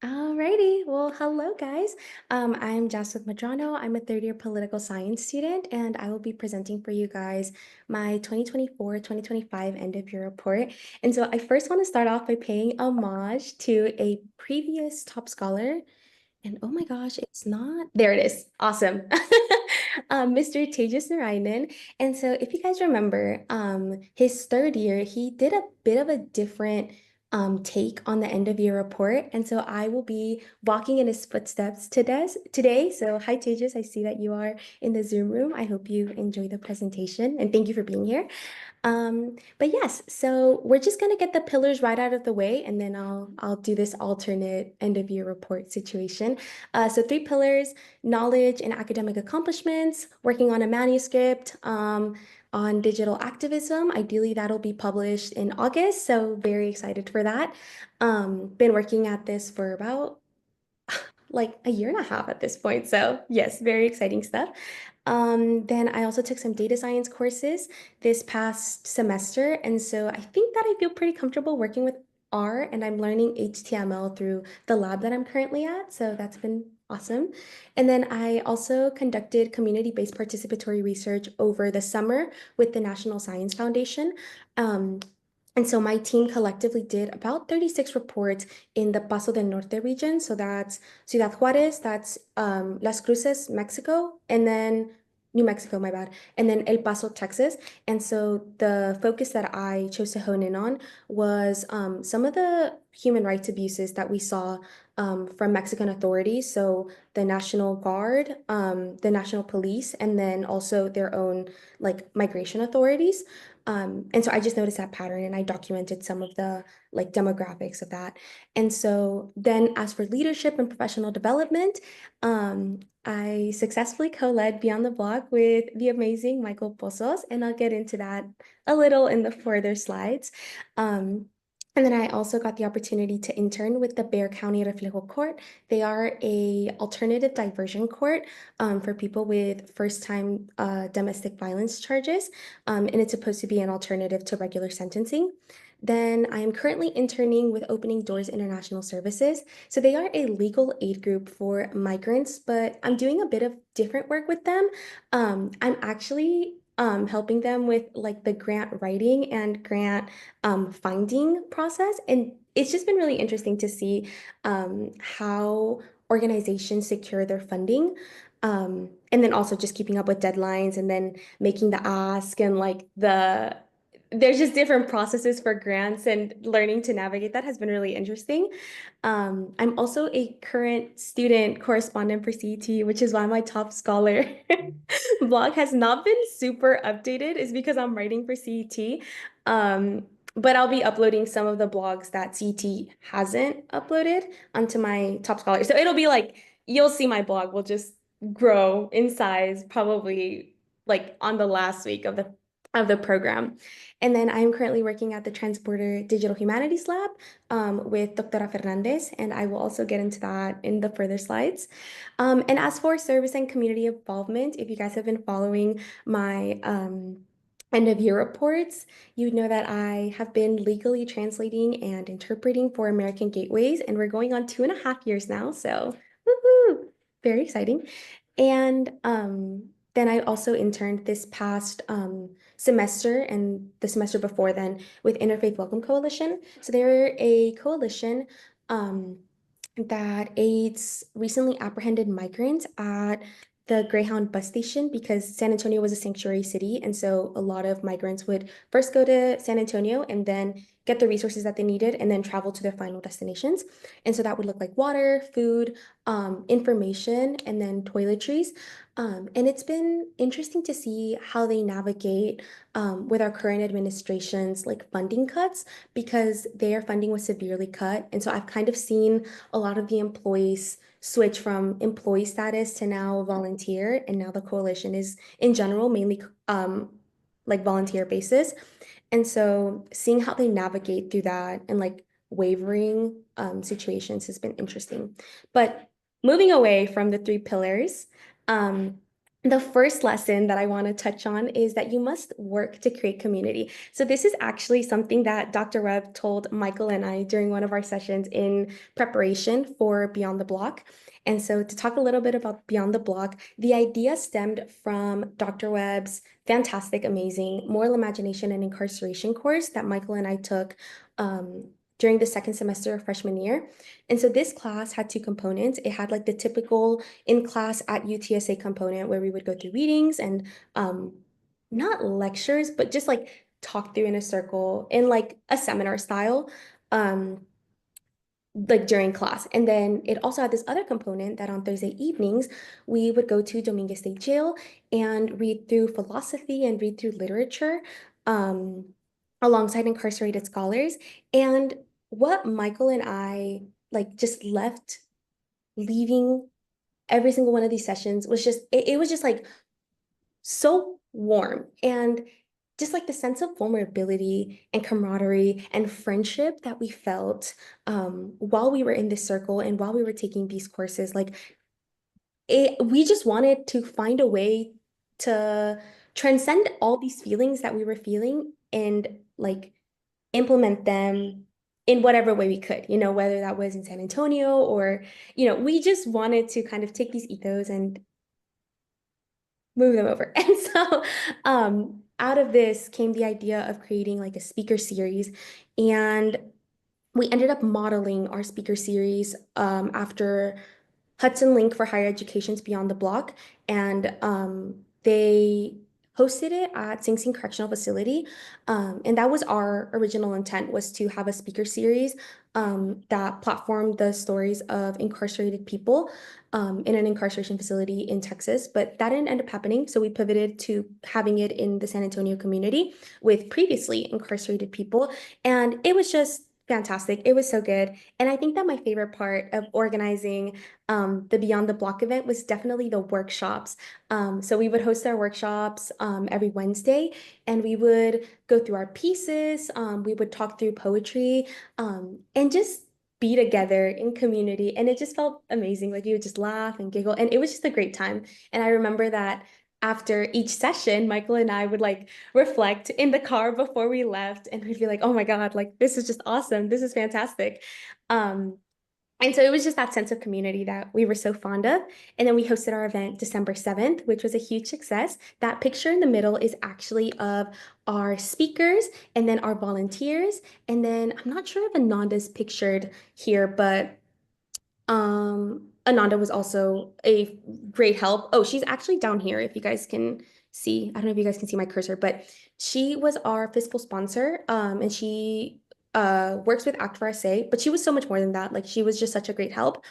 Alrighty, well, hello guys. I'm Jasbeth Medrano. I'm a third-year political science student, and I will be presenting for you guys my 2024-2025 end-of-year report. And so I first want to start off by paying homage to a previous top scholar. And oh my gosh, it's not. There it is. Awesome. Mr. Tejas Narayanan. And so if you guys remember, his third year, he did a bit of a different take on the end of year report. And so I will be walking in his footsteps today. So hi, Tejas. I see that you are in the Zoom room. I hope you enjoy the presentation and thank you for being here. But yes, so we're just gonna get the pillars right out of the way, and then I'll do this alternate end of year report situation. So three pillars: knowledge and academic accomplishments, working on a manuscript, on digital activism. Ideally, that'll be published in August, so very excited for that. Been working at this for about like a year and a half at this point. So yes, very exciting stuff. Then I also took some data science courses this past semester. And so I think that I feel pretty comfortable working with R, and I'm learning HTML through the lab that I'm currently at. So that's been awesome. And then I also conducted community-based participatory research over the summer with the National Science Foundation. Um, and so my team collectively did about 36 reports in the Paso del Norte region. So that's Ciudad Juarez, that's Las Cruces, Mexico, and then New Mexico, my bad, and then El Paso, Texas. And so the focus that I chose to hone in on was some of the human rights abuses that we saw from Mexican authorities. So the National Guard, the National Police, and then also their own like migration authorities. And so I just noticed that pattern and I documented some of the like demographics of that. And so then as for leadership and professional development, I successfully co-led Beyond the Block with the amazing Michael Pozos, and I'll get into that a little in the further slides. And then I also got the opportunity to intern with the Bexar County Reflejo Court. They are a alternative diversion court for people with first-time domestic violence charges, and it's supposed to be an alternative to regular sentencing. Then I am currently interning with Opening Doors International Services. So they are a legal aid group for migrants, but I'm doing a bit of different work with them. I'm actually helping them with like the grant writing and grant finding process. And it's just been really interesting to see how organizations secure their funding. And then also just keeping up with deadlines and then making the ask and like there's just different processes for grants and learning to navigate that has been really interesting. I'm also a current student correspondent for CET, which is why my top scholar blog has not been super updated, is because I'm writing for CET. But I'll be uploading some of the blogs that CET hasn't uploaded onto my top scholar. So it'll be like you'll see my blog will just grow in size probably like on the last week of the program. And then I'm currently working at the Transborder Digital Humanities Lab with Doctora Fernandez, and I will also get into that in the further slides. And as for service and community involvement, if you guys have been following my end of year reports, you know that I have been legally translating and interpreting for American Gateways, and we're going on 2.5 years now. So, woohoo, very exciting. And then I also interned this past semester and the semester before then with Interfaith Welcome Coalition. So they're a coalition um, that aids recently apprehended migrants at the Greyhound bus station because San Antonio was a sanctuary city. And so a lot of migrants would first go to San Antonio and then get the resources that they needed and then travel to their final destinations. And so that would look like water, food, information, and then toiletries. And it's been interesting to see how they navigate with our current administration's like funding cuts because their funding was severely cut. And so I've kind of seen a lot of the employees switch from employee status to now volunteer. And now the coalition is in general mainly like volunteer basis. And so seeing how they navigate through that and like wavering situations has been interesting. But moving away from the three pillars, um, The first lesson that I want to touch on is that you must work to create community. So this is actually something that Dr. Webb told Michael and I during one of our sessions in preparation for Beyond the Block. And so to talk a little bit about Beyond the Block, the idea stemmed from Dr. Webb's fantastic, amazing Moral Imagination and Incarceration course that Michael and I took during the second semester of freshman year. And so this class had two components. It had like the typical in class at UTSA component where we would go through readings and not lectures, but just like talk through in a circle in like a seminar style. Um, like during class. And then it also had this other component that on Thursday evenings, we would go to Dominguez State Jail and read through philosophy and read through literature um, alongside incarcerated scholars. And what Michael and I like just left leaving every single one of these sessions was just it was just like so warm and just like the sense of vulnerability and camaraderie and friendship that we felt while we were in this circle and while we were taking these courses like we just wanted to find a way to transcend all these feelings that we were feeling and like implement them in whatever way we could, whether that was in San Antonio or, we just wanted to kind of take these ethos and move them over. And so out of this came the idea of creating like a speaker series. And we ended up modeling our speaker series after Hudson Link for Higher Education's Beyond the Block, and they hosted it at Sing Sing Correctional Facility, and that was our original intent was to have a speaker series that platformed the stories of incarcerated people in an incarceration facility in Texas, but that didn't end up happening, so we pivoted to having it in the San Antonio community with previously incarcerated people, and it was just fantastic. It was so good. And I think that my favorite part of organizing the Beyond the Block event was definitely the workshops. So we would host our workshops every Wednesday, and we would go through our pieces. We would talk through poetry and just be together in community. And it just felt amazing. Like you would just laugh and giggle, and it was just a great time. And I remember that after each session, Michael and I would like reflect in the car before we left, and we'd be like, oh my God, like this is just awesome. This is fantastic. Um, and so it was just that sense of community that we were so fond of. And then we hosted our event December 7th, which was a huge success. That picture in the middle is actually of our speakers and then our volunteers. And then I'm not sure if Ananda's pictured here, but Ananda was also a great help. Oh, she's actually down here if you guys can see. I don't know if you guys can see my cursor, but she was our fiscal sponsor. And she works with Act for SA, but she was so much more than that. Like she was just such a great help.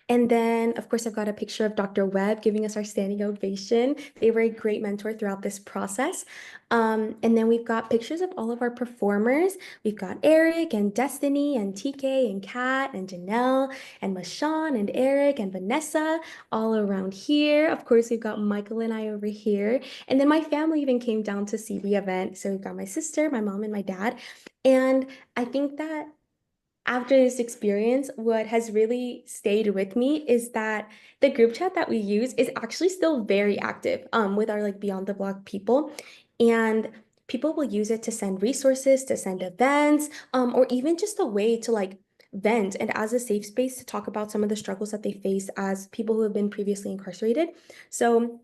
And then, of course, I've got a picture of Dr. Webb giving us our standing ovation. They were a great mentor throughout this process. And then we've got pictures of all of our performers. We've got Eric and Destiny and TK and Kat and Janelle and Mashawn and Eric and Vanessa all around here. Of course, we've got Michael and I over here. And then my family even came down to see the event. So we've got my sister, my mom, and my dad. And I think that after this experience, what has really stayed with me is that the group chat that we use is actually still very active with our like Beyond the Block people. And people will use it to send resources, to send events, or even just a way to like vent and as a safe space to talk about some of the struggles that they face as people who have been previously incarcerated. So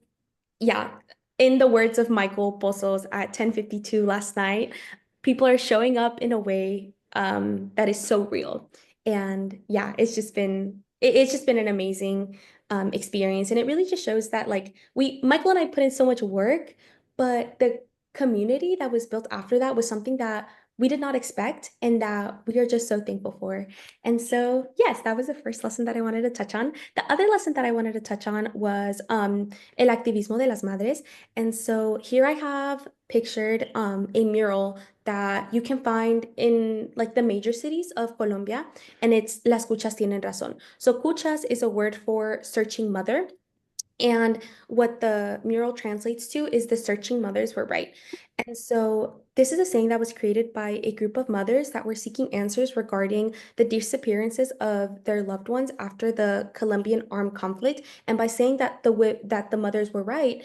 yeah, in the words of Michael Pozos at 10:52 last night, people are showing up in a way that is so real. And yeah, it's just been an amazing experience. And it really just shows that like Michael and I put in so much work, but the community that was built after that was something that we did not expect and that we are just so thankful for. And so, yes, that was the first lesson that I wanted to touch on. The other lesson that I wanted to touch on was El activismo de las madres. And so here I have pictured a mural that you can find in like the major cities of Colombia, and it's Las cuchas tienen razón. So cuchas is a word for searching mother. And what the mural translates to is the searching mothers were right. And so this is a saying that was created by a group of mothers that were seeking answers regarding the disappearances of their loved ones after the Colombian armed conflict. And by saying that the mothers were right,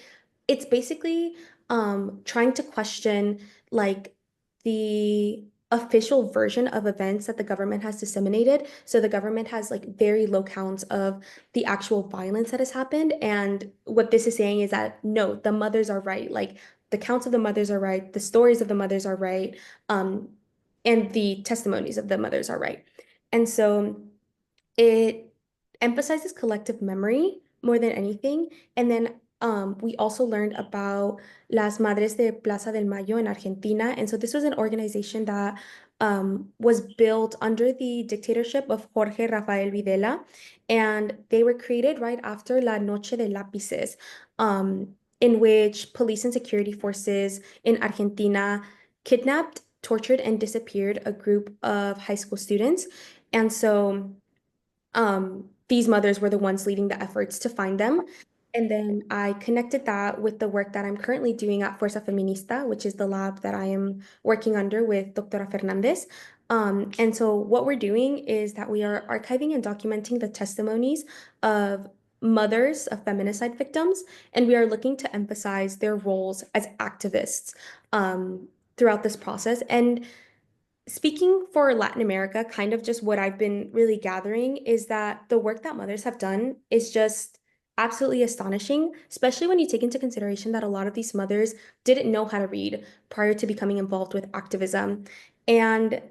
it's basically trying to question like the official version of events that the government has disseminated. So the government has like very low counts of the actual violence that has happened. And what this is saying is that no, the mothers are right. Like the counts of the mothers are right, the stories of the mothers are right, um, and the testimonies of the mothers are right. And so it emphasizes collective memory more than anything. And then we also learned about Las Madres de Plaza del Mayo in Argentina. And so this was an organization that was built under the dictatorship of Jorge Rafael Videla. And they were created right after La Noche de Lápices, in which police and security forces in Argentina kidnapped, tortured, and disappeared a group of high school students. And so these mothers were the ones leading the efforts to find them. And then I connected that with the work that I'm currently doing at Fuerza Feminista, which is the lab that I am working under with Doctora Fernandez. And so what we're doing is that we are archiving and documenting the testimonies of mothers of feminicide victims, and we are looking to emphasize their roles as activists throughout this process. And speaking for Latin America, kind of just what I've been really gathering is that the work that mothers have done is just absolutely astonishing, especially when you take into consideration that a lot of these mothers didn't know how to read prior to becoming involved with activism. And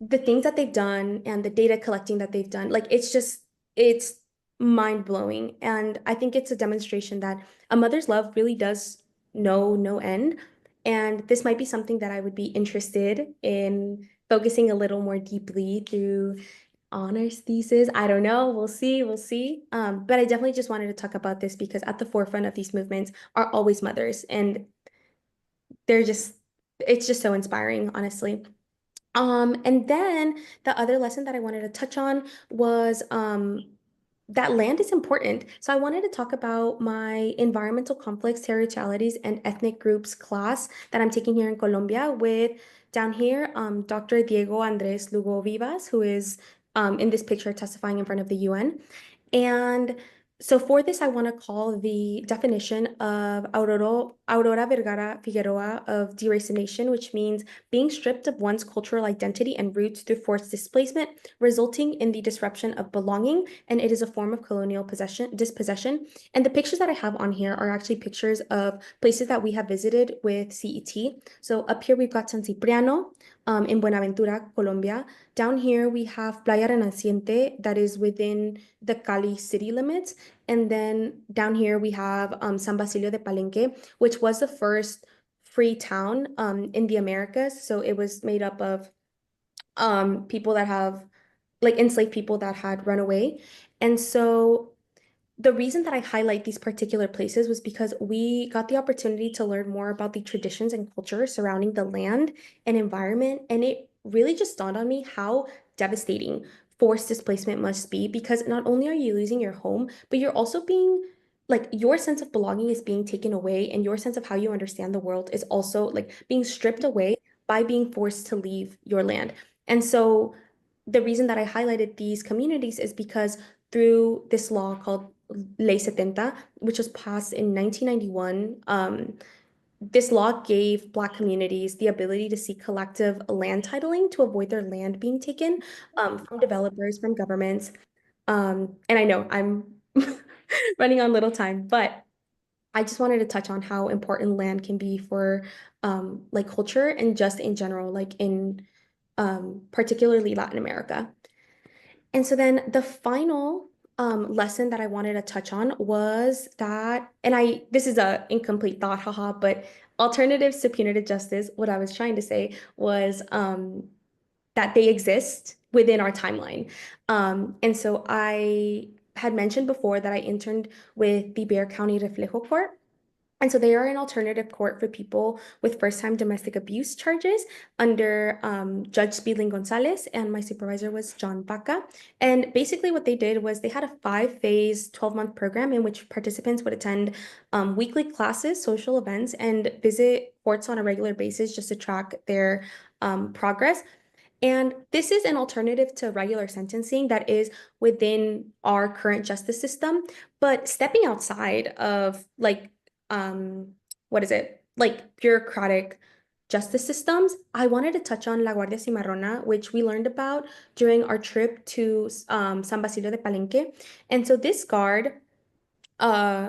the things that they've done and the data collecting that they've done, like it's mind blowing. And I think it's a demonstration that a mother's love really does know no end. And this might be something that I would be interested in focusing a little more deeply through honors thesis. I don't know. We'll see. We'll see. But I definitely just wanted to talk about this because at the forefront of these movements are always mothers, and they're just, it's just so inspiring, honestly. And then the other lesson that I wanted to touch on was that land is important. So I wanted to talk about my environmental conflicts, territorialities, and ethnic groups class that I'm taking here in Colombia with down here, Dr. Diego Andres Lugo Vivas, who is in this picture testifying in front of the UN. And so for this, I want to call the definition of Aurora Vergara Figueroa of deracination, which means being stripped of one's cultural identity and roots through forced displacement, resulting in the disruption of belonging, and it is a form of colonial dispossession. And the pictures that I have on here are actually pictures of places that we have visited with CET. So up here we've got San Cipriano, in Buenaventura, Colombia. Down here we have Playa Renaciente, that is within the Cali city limits. And then down here we have San Basilio de Palenque, which was the first free town in the Americas. So it was made up of people that have like enslaved people that had run away. And so the reason that I highlight these particular places was because we got the opportunity to learn more about the traditions and culture surrounding the land and environment. And it really just dawned on me how devastating forced displacement must be because not only are you losing your home, but you're also being like your sense of belonging is being taken away, and your sense of how you understand the world is also like being stripped away by being forced to leave your land. And so the reason that I highlighted these communities is because through this law called Ley 70, which was passed in 1991. This law gave Black communities the ability to seek collective land titling to avoid their land being taken from developers, from governments. And I know I'm running on little time, but I just wanted to touch on how important land can be for like culture and just in general, like in particularly Latin America. And so then the final lesson that I wanted to touch on was that, and this is a incomplete thought, haha, but alternatives to punitive justice, what I was trying to say was that they exist within our timeline. And so I had mentioned before that I interned with the Bexar County Reflejo Court. And so they are an alternative court for people with first-time domestic abuse charges under Judge Speedling Gonzalez, and my supervisor was John Baca. And basically what they did was they had a 5-phase, 12-month program in which participants would attend weekly classes, social events, and visit courts on a regular basis just to track their progress. And this is an alternative to regular sentencing that is within our current justice system. But stepping outside of like um, what is it? Like bureaucratic justice systems, I wanted to touch on La Guardia Cimarrona, which we learned about during our trip to San Basilio de Palenque. And so this guard, uh,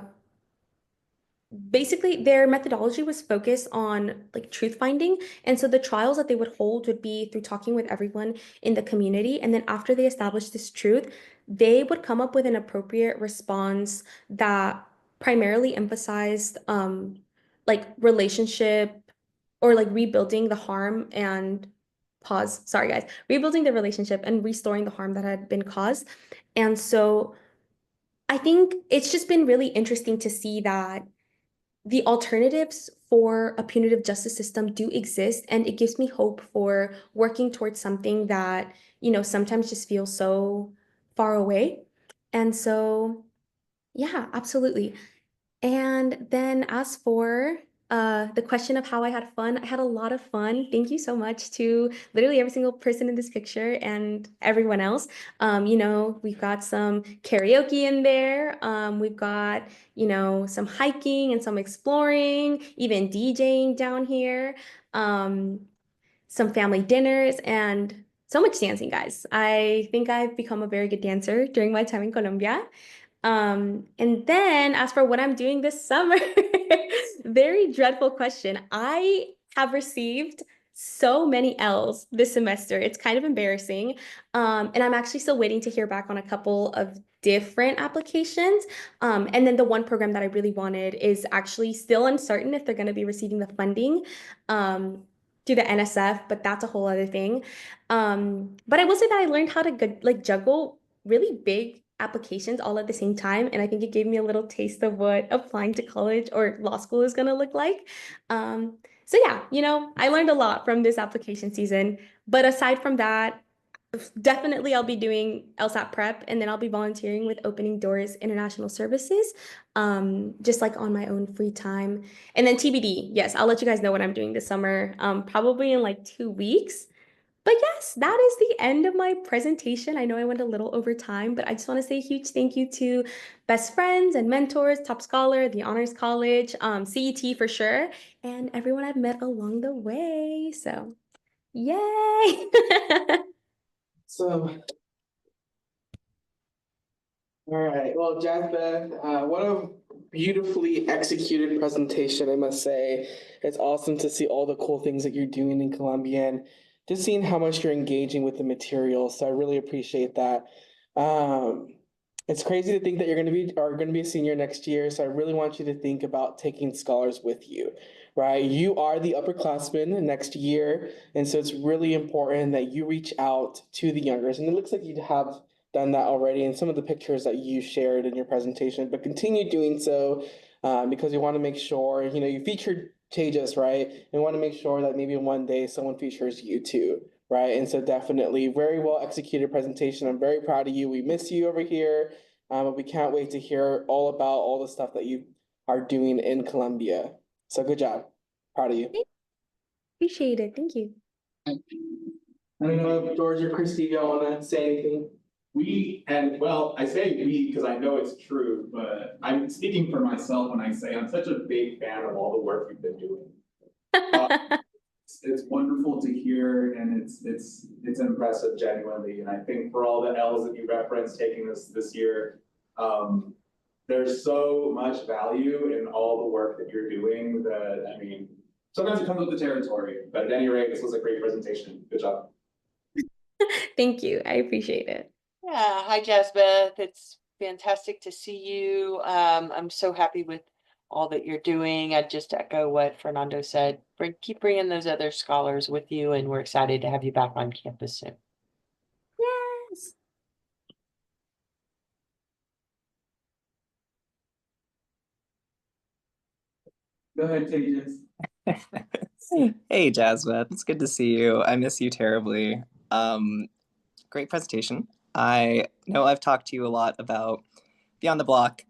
basically their methodology was focused on like truth finding, and so the trials that they would hold would be through talking with everyone in the community, and then after they established this truth, they would come up with an appropriate response that primarily emphasized like relationship, or like rebuilding the harm and pause, sorry guys, rebuilding the relationship and restoring the harm that had been caused. And so I think it's just been really interesting to see that the alternatives for a punitive justice system do exist, and it gives me hope for working towards something that, sometimes just feels so far away. And so, yeah, absolutely. And then as for the question of how I had fun, I had a lot of fun. Thank you so much to literally every single person in this picture and everyone else. We've got some karaoke in there. We've got, some hiking and some exploring, even DJing down here. Um, some family dinners and so much dancing, guys. I think I've become a very good dancer during my time in Colombia. And then as for what I'm doing this summer, very dreadful question. I have received so many L's this semester. It's kind of embarrassing. And I'm actually still waiting to hear back on a couple of different applications. And then the one program that I really wanted is actually still uncertain if they're going to be receiving the funding through the NSF, but that's a whole other thing. But I will say that I learned how to like juggle really big applications all at the same time. And I think it gave me a little taste of what applying to college or law school is going to look like. So yeah, I learned a lot from this application season. But aside from that, definitely I'll be doing LSAT prep, and then I'll be volunteering with Opening Doors International Services, just like on my own free time. And then TBD, yes, I'll let you guys know what I'm doing this summer, probably in like 2 weeks. But yes, that is the end of my presentation. I know I went a little over time, but I just want to say a huge thank you to best friends and mentors, Top Scholar, the Honors College, CET for sure, and everyone I've met along the way. So, yay! So, all right. Well, Jasbeth, what a beautifully executed presentation, I must say. It's awesome to see all the cool things that you're doing in Colombia and just seeing how much you're engaging with the material. So I really appreciate that. Um, it's crazy to think that are going to be a senior next year. So I really want you to think about taking scholars with you, right? You are the upperclassmen next year, and so it's really important that you reach out to the youngers. And it looks like you have done that already in some of the pictures that you shared in your presentation, but continue doing so because you want to make sure, you featured Tejas, right? And we want to make sure that maybe one day someone features you too, right? And so definitely very well executed presentation. I'm very proud of you. We miss you over here, but we can't wait to hear all about all the stuff that you are doing in Colombia. So good job. Proud of you. Appreciate it. Thank you. I don't know if George or Christy, y'all want to say anything? And well, I say we because I know it's true, but I'm speaking for myself when I say I'm such a big fan of all the work you've been doing. It's wonderful to hear, and it's impressive genuinely. And I think for all the L's that you referenced taking this year, there's so much value in all the work that you're doing that, I mean, sometimes it comes with the territory, but at any rate, this was a great presentation. Good job. Thank you. I appreciate it. Yeah, hi Jasbeth. It's fantastic to see you. I'm so happy with all that you're doing. I just echo what Fernando said. Keep bringing those other scholars with you, and we're excited to have you back on campus soon. Yes. Go ahead, Tejas. Hey, Jasmine, it's good to see you. I miss you terribly. Great presentation. I know I've talked to you a lot about Beyond the Block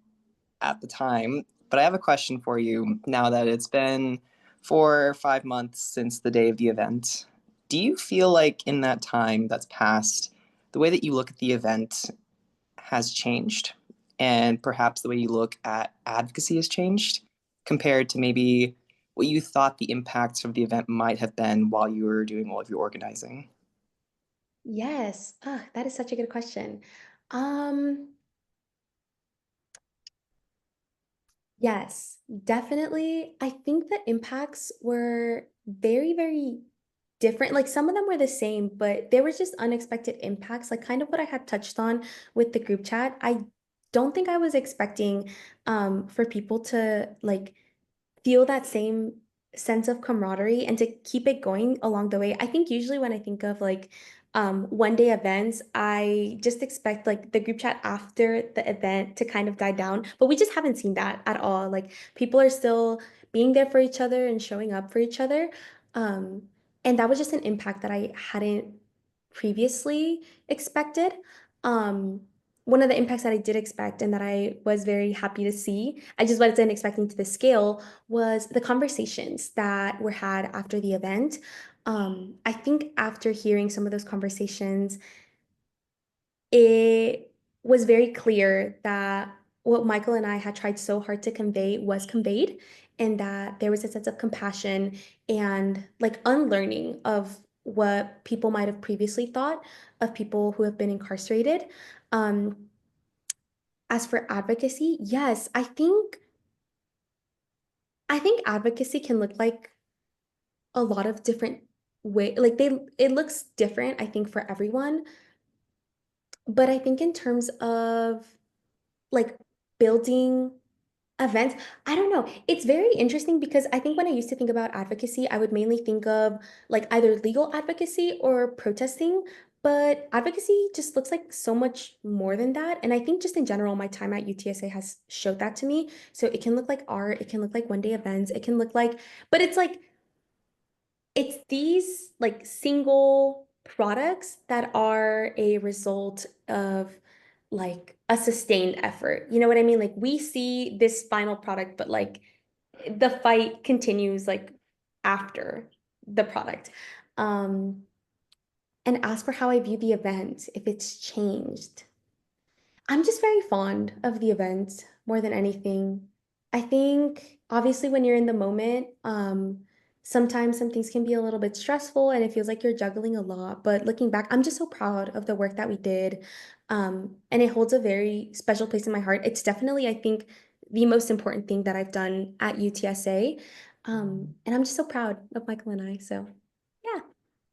at the time, but I have a question for you now that it's been 4 or 5 months since the day of the event. Do you feel like in that time that's passed, the way that you look at the event has changed, and perhaps the way you look at advocacy has changed? compared to maybe what you thought the impacts of the event might have been while you were doing all of your organizing? Yes. That is such a good question. Um, yes, definitely. I think the impacts were very, very different. Like some of them were the same, but there was just unexpected impacts, like kind of what I had touched on with the group chat. I don't think I was expecting for people to like feel that same sense of camaraderie and to keep it going along the way. I think usually when I think of like one day events, I just expect like the group chat after the event to kind of die down, but we just haven't seen that at all. Like people are still being there for each other and showing up for each other. Um, and that was just an impact that I hadn't previously expected. Um, One of the impacts that I did expect and that I was very happy to see, I just wasn't expecting to the scale, was the conversations that were had after the event. I think after hearing some of those conversations, it was very clear that what Michael and I had tried so hard to convey was conveyed, and that there was a sense of compassion and like unlearning of what people might have previously thought of people who have been incarcerated. Um, as for advocacy, yes, I think advocacy can look like a lot of different way like it looks different I think for everyone, but I think in terms of like building events, I don't know. It's very interesting because I think when I used to think about advocacy, I would mainly think of like either legal advocacy or protesting. But advocacy just looks like so much more than that. And I think just in general, my time at UTSA has showed that to me. So it can look like art, it can look like one day events, it can look like, but it's like, it's these like single products that are a result of like a sustained effort. You know what I mean? Like we see this final product, but like the fight continues like after the product. Um, and as for how I view the event, if it's changed, I'm just very fond of the event more than anything. I think obviously when you're in the moment, sometimes some things can be a little bit stressful and it feels like you're juggling a lot. But looking back, I'm just so proud of the work that we did. And it holds a very special place in my heart. It's definitely, I think, the most important thing that I've done at UTSA. And I'm just so proud of Michael and I. So yeah.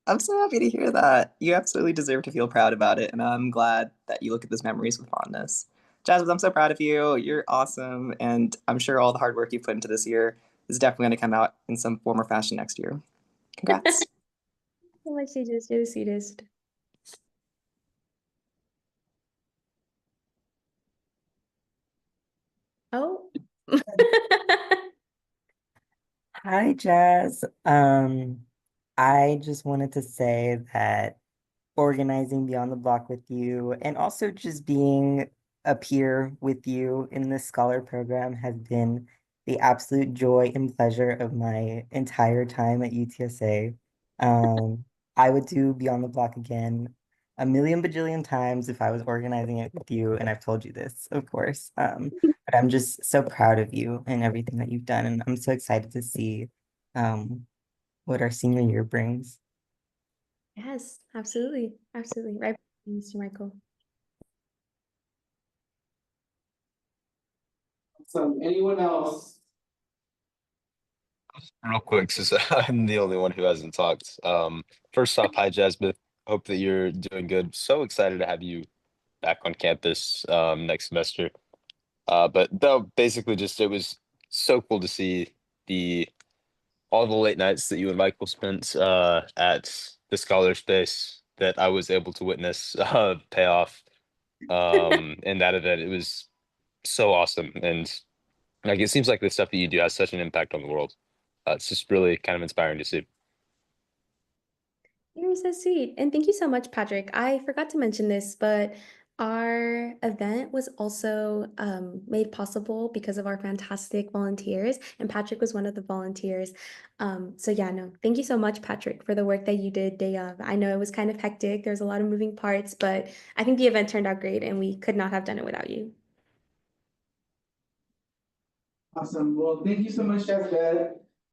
I'm so happy to hear that. You absolutely deserve to feel proud about it, and I'm glad that you look at those memories with fondness. Jasmine, I'm so proud of you. You're awesome, and I'm sure all the hard work you put into this year is definitely going to come out in some form or fashion next year. Congrats. So much, CJ. You're the sweetest. Oh. Hi, Jazz. I just wanted to say that organizing Beyond the Block with you and also just being a peer with you in this scholar program has been the absolute joy and pleasure of my entire time at UTSA. I would do Beyond the Block again a million bajillion times if I was organizing it with you, and I've told you this, of course. But I'm just so proud of you and everything that you've done, and I'm so excited to see um what our senior year brings. Yes, absolutely. Absolutely. Right, Mr. Michael. Anyone else? Real quick, since I'm the only one who hasn't talked. First off, hi Jasbeth. Hope that you're doing good. So excited to have you back on campus next semester. But no, basically just it was so cool to see the all the late nights that you and Michael spent at the Scholar Space that I was able to witness pay off in that event. It was so awesome. And like it seems like the stuff that you do has such an impact on the world. It's just really kind of inspiring to see. You're so sweet. And thank you so much, Patrick. I forgot to mention this, but our event was also made possible because of our fantastic volunteers, and Patrick was one of the volunteers. So yeah, no, thank you so much, Patrick, for the work that you did day of. I know it was kind of hectic. There's a lot of moving parts, but I think the event turned out great, and we could not have done it without you. Awesome. Well, thank you so much, Jasbeth.